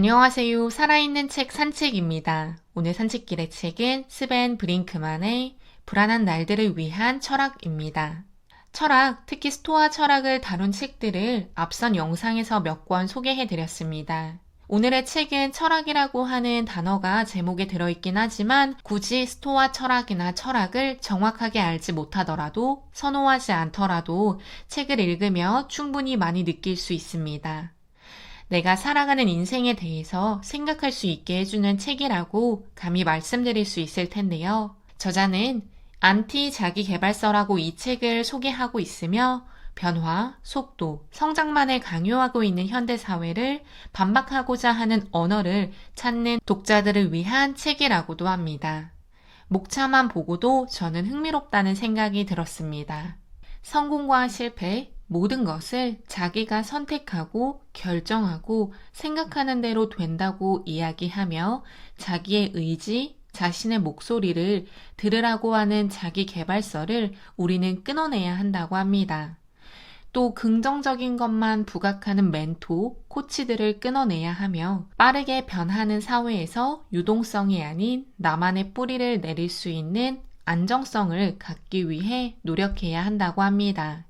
안녕하세요. 살아있는 책 산책입니다. 오늘 산책길의 책은 스벤 브링크만의 불안한 날들을 위한 철학입니다. 철학, 특히 스토아 철학을 다룬 책들을 앞선 영상에서 몇 권 소개해드렸습니다. 오늘의 책은 철학이라고 하는 단어가 제목에 들어있긴 하지만 굳이 스토아 철학이나 철학을 정확하게 알지 못하더라도 선호하지 않더라도 책을 읽으며 충분히 많이 느낄 수 있습니다. 내가 살아가는 인생에 대해서 생각할 수 있게 해주는 책이라고 감히 말씀드릴 수 있을 텐데요. 저자는 안티 자기계발서라고 이 책을 소개하고 있으며 변화, 속도, 성장만을 강요하고 있는 현대사회를 반박하고자 하는 언어를 찾는 독자들을 위한 책이라고도 합니다. 목차만 보고도 저는 흥미롭다는 생각이 들었습니다. 성공과 실패, 모든 것을 자기가 선택하고 결정하고 생각하는 대로 된다고 이야기하며 자기의 의지, 자신의 목소리를 들으라고 하는 자기계발서를 우리는 끊어내야 한다고 합니다. 또 긍정적인 것만 부각하는 멘토, 코치들을 끊어내야 하며 빠르게 변하는 사회에서 유동성이 아닌 나만의 뿌리를 내릴 수 있는 안정성을 갖기 위해 노력해야 한다고 합니다.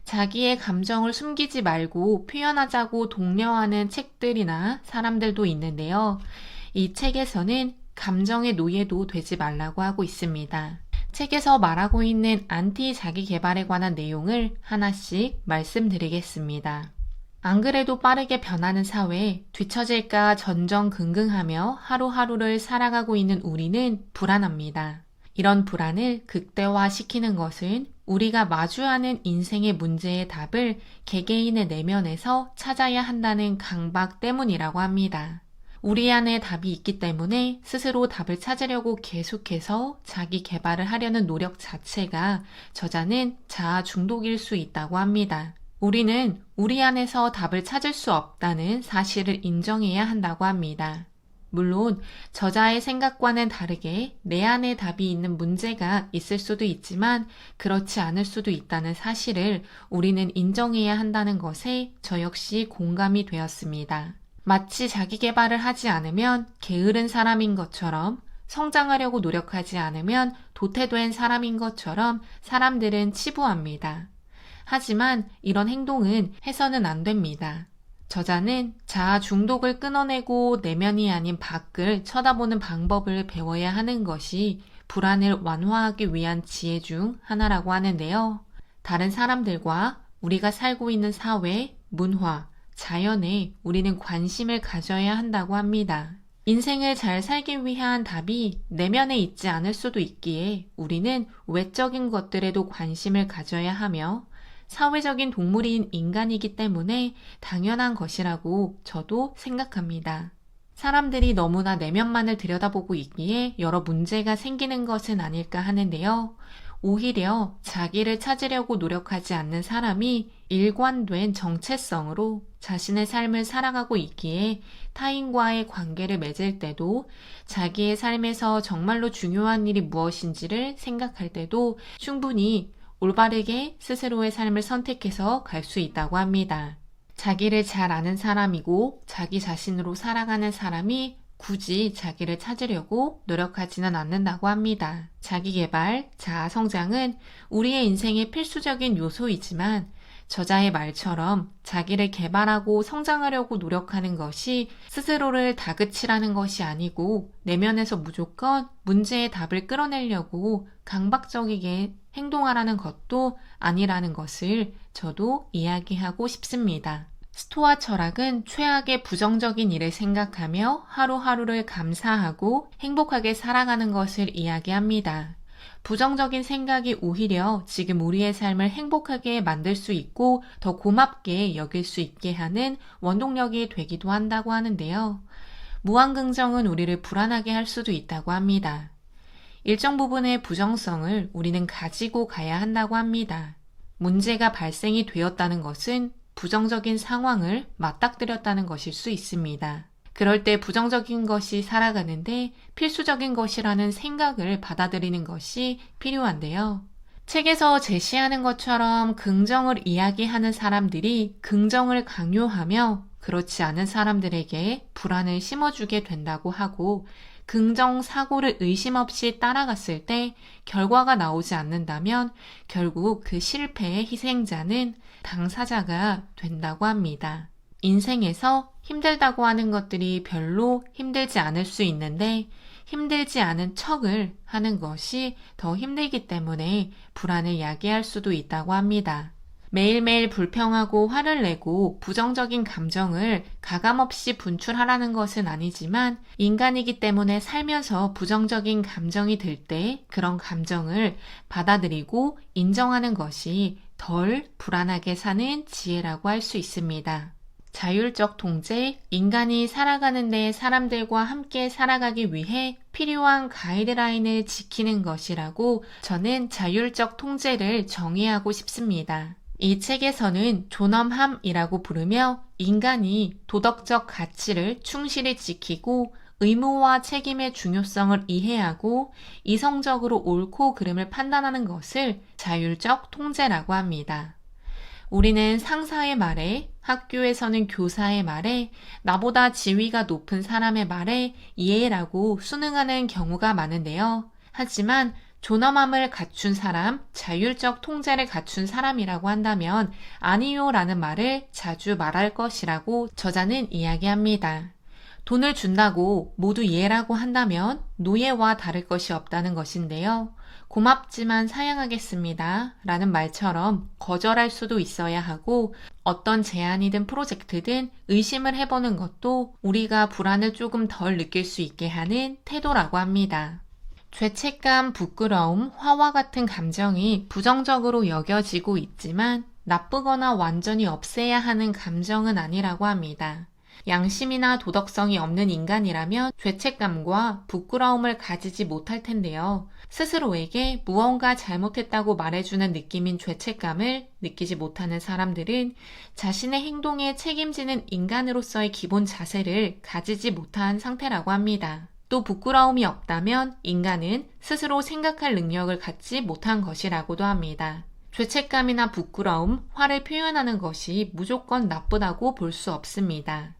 자기의 감정을 숨기지 말고 표현하자고 독려하는 책들이나 사람들도 있는데요. 이 책에서는 감정의 노예도 되지 말라고 하고 있습니다. 책에서 말하고 있는 안티 자기계발에 관한 내용을 하나씩 말씀드리겠습니다. 안 그래도 빠르게 변하는 사회에 뒤처질까 전전긍긍하며 하루하루를 살아가고 있는 우리는 불안합니다. 이런 불안을 극대화시키는 것은 우리가 마주하는 인생의 문제의 답을 개개인의 내면에서 찾아야 한다는 강박 때문이라고 합니다. 우리 안에 답이 있기 때문에 스스로 답을 찾으려고 계속해서 자기 개발을 하려는 노력 자체가 저자는 자아 중독일 수 있다고 합니다. 우리는 우리 안에서 답을 찾을 수 없다는 사실을 인정해야 한다고 합니다. 물론 저자의 생각과는 다르게 내 안에 답이 있는 문제가 있을 수도 있지만 그렇지 않을 수도 있다는 사실을 우리는 인정해야 한다는 것에 저 역시 공감이 되었습니다. 마치 자기 개발을 하지 않으면 게으른 사람인 것처럼 성장하려고 노력하지 않으면 도태된 사람인 것처럼 사람들은 치부합니다. 하지만 이런 행동은 해서는 안 됩니다. 저자는 자아 중독을 끊어내고 내면이 아닌 밖을 쳐다보는 방법을 배워야 하는 것이 불안을 완화하기 위한 지혜 중 하나라고 하는데요. 다른 사람들과 우리가 살고 있는 사회, 문화, 자연에 우리는 관심을 가져야 한다고 합니다. 인생을 잘 살기 위한 답이 내면에 있지 않을 수도 있기에 우리는 외적인 것들에도 관심을 가져야 하며 사회적인 동물인 인간이기 때문에 당연한 것이라고 저도 생각합니다. 사람들이 너무나 내면만을 들여다보고 있기에 여러 문제가 생기는 것은 아닐까 하는데요. 오히려 자기를 찾으려고 노력하지 않는 사람이 일관된 정체성으로 자신의 삶을 살아가고 있기에 타인과의 관계를 맺을 때도 자기의 삶에서 정말로 중요한 일이 무엇인지를 생각할 때도 충분히 올바르게 스스로의 삶을 선택해서 갈 수 있다고 합니다. 자기를 잘 아는 사람이고 자기 자신으로 살아가는 사람이 굳이 자기를 찾으려고 노력하지는 않는다고 합니다. 자기계발, 자아성장은 우리의 인생의 필수적인 요소이지만 저자의 말처럼 자기를 개발하고 성장하려고 노력하는 것이 스스로를 다그치라는 것이 아니고 내면에서 무조건 문제의 답을 끌어내려고 강박적이게 행동하라는 것도 아니라는 것을 저도 이야기하고 싶습니다. 스토아 철학은 최악의 부정적인 일을 생각하며 하루하루를 감사하고 행복하게 살아가는 것을 이야기합니다. 부정적인 생각이 오히려 지금 우리의 삶을 행복하게 만들 수 있고 더 고맙게 여길 수 있게 하는 원동력이 되기도 한다고 하는데요. 무한긍정은 우리를 불안하게 할 수도 있다고 합니다. 일정 부분의 부정성을 우리는 가지고 가야 한다고 합니다. 문제가 발생이 되었다는 것은 부정적인 상황을 맞닥뜨렸다는 것일 수 있습니다. 그럴 때 부정적인 것이 살아가는데 필수적인 것이라는 생각을 받아들이는 것이 필요한데요. 책에서 제시하는 것처럼 긍정을 이야기하는 사람들이 긍정을 강요하며 그렇지 않은 사람들에게 불안을 심어주게 된다고 하고 긍정 사고를 의심 없이 따라갔을 때 결과가 나오지 않는다면 결국 그 실패의 희생자는 당사자가 된다고 합니다. 인생에서 힘들다고 하는 것들이 별로 힘들지 않을 수 있는데 힘들지 않은 척을 하는 것이 더 힘들기 때문에 불안을 야기할 수도 있다고 합니다. 매일매일 불평하고 화를 내고 부정적인 감정을 가감없이 분출하라는 것은 아니지만 인간이기 때문에 살면서 부정적인 감정이 들 때 그런 감정을 받아들이고 인정하는 것이 덜 불안하게 사는 지혜라고 할 수 있습니다. 자율적 통제, 인간이 살아가는 데 사람들과 함께 살아가기 위해 필요한 가이드라인을 지키는 것이라고 저는 자율적 통제를 정의하고 싶습니다. 이 책에서는 존엄함이라고 부르며 인간이 도덕적 가치를 충실히 지키고 의무와 책임의 중요성을 이해하고 이성적으로 옳고 그름을 판단하는 것을 자율적 통제라고 합니다. 우리는 상사의 말에, 학교에서는 교사의 말에, 나보다 지위가 높은 사람의 말에 이해라고 순응하는 경우가 많은데요. 하지만 존엄함을 갖춘 사람, 자율적 통제를 갖춘 사람이라고 한다면 아니요 라는 말을 자주 말할 것이라고 저자는 이야기합니다. 돈을 준다고 모두 예라고 한다면 노예와 다를 것이 없다는 것인데요. 고맙지만 사양하겠습니다 라는 말처럼 거절할 수도 있어야 하고 어떤 제안이든 프로젝트든 의심을 해보는 것도 우리가 불안을 조금 덜 느낄 수 있게 하는 태도라고 합니다. 죄책감, 부끄러움, 화와 같은 감정이 부정적으로 여겨지고 있지만 나쁘거나 완전히 없애야 하는 감정은 아니라고 합니다. 양심이나 도덕성이 없는 인간이라면 죄책감과 부끄러움을 가지지 못할 텐데요. 스스로에게 무언가 잘못했다고 말해주는 느낌인 죄책감을 느끼지 못하는 사람들은 자신의 행동에 책임지는 인간으로서의 기본 자세를 가지지 못한 상태라고 합니다. 또 부끄러움이 없다면 인간은 스스로 생각할 능력을 갖지 못한 것이라고도 합니다. 죄책감이나 부끄러움, 화를 표현하는 것이 무조건 나쁘다고 볼 수 없습니다.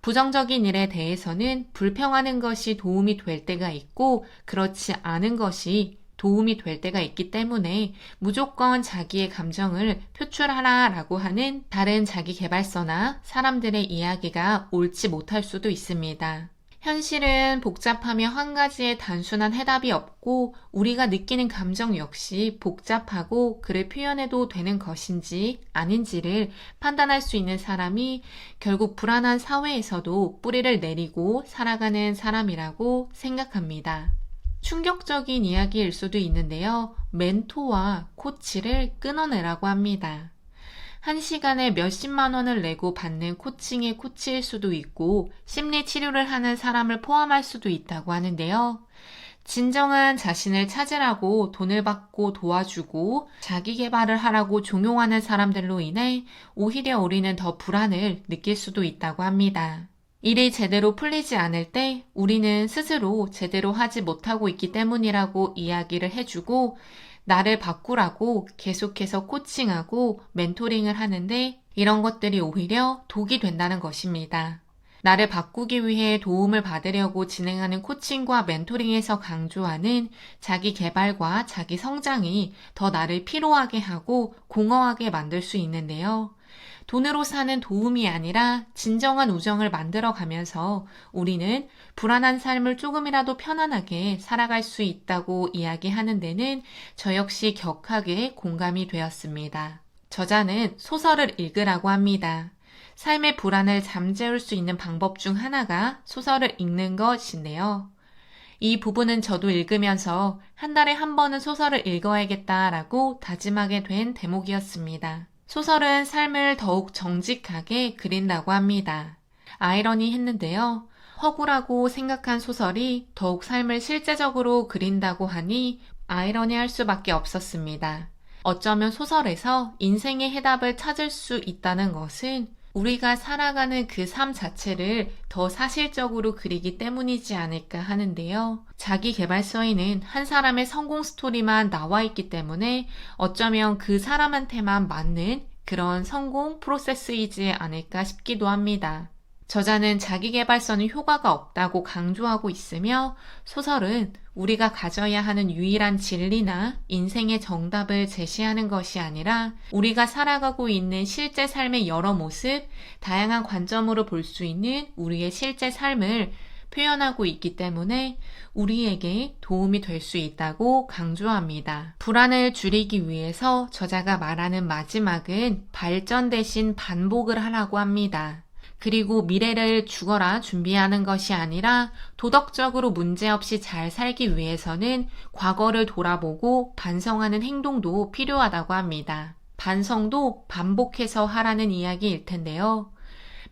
부정적인 일에 대해서는 불평하는 것이 도움이 될 때가 있고 그렇지 않은 것이 도움이 될 때가 있기 때문에 무조건 자기의 감정을 표출하라라고 하는 다른 자기계발서나 사람들의 이야기가 옳지 못할 수도 있습니다. 현실은 복잡하며 한 가지의 단순한 해답이 없고 우리가 느끼는 감정 역시 복잡하고 그를 표현해도 되는 것인지 아닌지를 판단할 수 있는 사람이 결국 불안한 사회에서도 뿌리를 내리고 살아가는 사람이라고 생각합니다. 충격적인 이야기일 수도 있는데요. 멘토와 코치를 끊어내라고 합니다. 1시간에 몇십만 원을 내고 받는 코칭의 코치일 수도 있고 심리 치료를 하는 사람을 포함할 수도 있다고 하는데요. 진정한 자신을 찾으라고 돈을 받고 도와주고 자기 개발을 하라고 종용하는 사람들로 인해 오히려 우리는 더 불안을 느낄 수도 있다고 합니다. 일이 제대로 풀리지 않을 때 우리는 스스로 제대로 하지 못하고 있기 때문이라고 이야기를 해주고 나를 바꾸라고 계속해서 코칭하고 멘토링을 하는데 이런 것들이 오히려 독이 된다는 것입니다. 나를 바꾸기 위해 도움을 받으려고 진행하는 코칭과 멘토링에서 강조하는 자기 개발과 자기 성장이 더 나를 피로하게 하고 공허하게 만들 수 있는데요. 돈으로 사는 도움이 아니라 진정한 우정을 만들어가면서 우리는 불안한 삶을 조금이라도 편안하게 살아갈 수 있다고 이야기하는 데는 저 역시 격하게 공감이 되었습니다. 저자는 소설을 읽으라고 합니다. 삶의 불안을 잠재울 수 있는 방법 중 하나가 소설을 읽는 것인데요. 이 부분은 저도 읽으면서 한 달에 한 번은 소설을 읽어야겠다라고 다짐하게 된 대목이었습니다. 소설은 삶을 더욱 정직하게 그린다고 합니다. 아이러니했는데요. 허구라고 생각한 소설이 더욱 삶을 실제적으로 그린다고 하니 아이러니할 수밖에 없었습니다. 어쩌면 소설에서 인생의 해답을 찾을 수 있다는 것은 우리가 살아가는 그 삶 자체를 더 사실적으로 그리기 때문이지 않을까 하는데요. 자기계발서에는 한 사람의 성공 스토리만 나와 있기 때문에 어쩌면 그 사람한테만 맞는 그런 성공 프로세스이지 않을까 싶기도 합니다. 저자는 자기계발서는 효과가 없다고 강조하고 있으며 소설은 우리가 가져야 하는 유일한 진리나 인생의 정답을 제시하는 것이 아니라 우리가 살아가고 있는 실제 삶의 여러 모습, 다양한 관점으로 볼 수 있는 우리의 실제 삶을 표현하고 있기 때문에 우리에게 도움이 될 수 있다고 강조합니다. 불안을 줄이기 위해서 저자가 말하는 마지막은 발전 대신 반복을 하라고 합니다. 그리고 미래를 죽어라 준비하는 것이 아니라 도덕적으로 문제없이 잘 살기 위해서는 과거를 돌아보고 반성하는 행동도 필요하다고 합니다. 반성도 반복해서 하라는 이야기일 텐데요.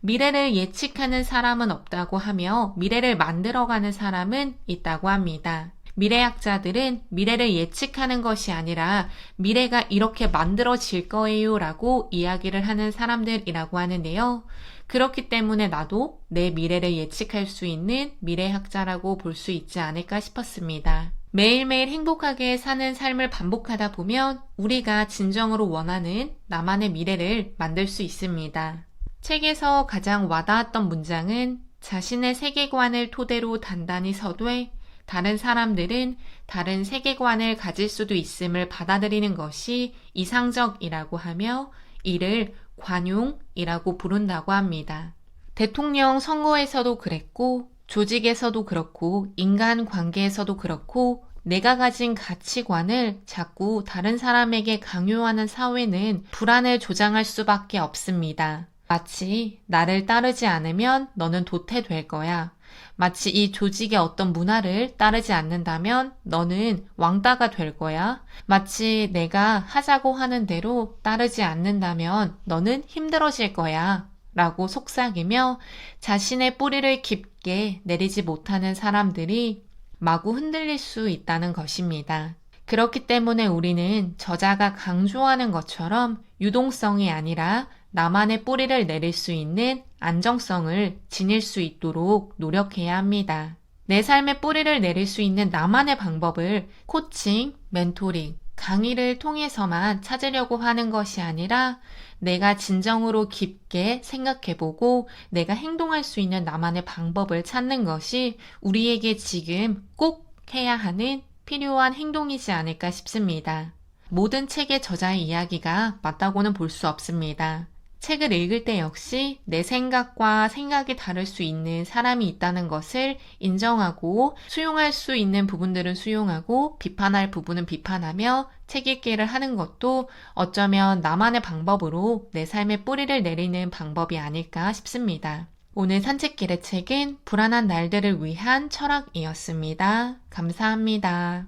미래를 예측하는 사람은 없다고 하며 미래를 만들어가는 사람은 있다고 합니다. 미래학자들은 미래를 예측하는 것이 아니라 미래가 이렇게 만들어질 거예요 라고 이야기를 하는 사람들이라고 하는데요. 그렇기 때문에 나도 내 미래를 예측할 수 있는 미래학자라고 볼 수 있지 않을까 싶었습니다. 매일매일 행복하게 사는 삶을 반복하다 보면 우리가 진정으로 원하는 나만의 미래를 만들 수 있습니다. 책에서 가장 와닿았던 문장은 자신의 세계관을 토대로 단단히 서되 다른 사람들은 다른 세계관을 가질 수도 있음을 받아들이는 것이 이상적이라고 하며 이를 관용이라고 부른다고 합니다. 대통령 선거에서도 그랬고 조직에서도 그렇고 인간관계에서도 그렇고 내가 가진 가치관을 자꾸 다른 사람에게 강요하는 사회는 불안을 조장할 수밖에 없습니다. 마치 나를 따르지 않으면 너는 도태될 거야. 마치 이 조직의 어떤 문화를 따르지 않는다면 너는 왕따가 될 거야. 마치 내가 하자고 하는 대로 따르지 않는다면 너는 힘들어질 거야. 라고 속삭이며 자신의 뿌리를 깊게 내리지 못하는 사람들이 마구 흔들릴 수 있다는 것입니다. 그렇기 때문에 우리는 저자가 강조하는 것처럼 유동성이 아니라 나만의 뿌리를 내릴 수 있는 안정성을 지닐 수 있도록 노력해야 합니다. 내 삶의 뿌리를 내릴 수 있는 나만의 방법을 코칭, 멘토링, 강의를 통해서만 찾으려고 하는 것이 아니라 내가 진정으로 깊게 생각해보고 내가 행동할 수 있는 나만의 방법을 찾는 것이 우리에게 지금 꼭 해야 하는 필요한 행동이지 않을까 싶습니다. 모든 책의 저자의 이야기가 맞다고는 볼 수 없습니다. 책을 읽을 때 역시 내 생각과 생각이 다를 수 있는 사람이 있다는 것을 인정하고 수용할 수 있는 부분들은 수용하고 비판할 부분은 비판하며 책 읽기를 하는 것도 어쩌면 나만의 방법으로 내 삶의 뿌리를 내리는 방법이 아닐까 싶습니다. 오늘 산책길의 책은 불안한 날들을 위한 철학이었습니다. 감사합니다.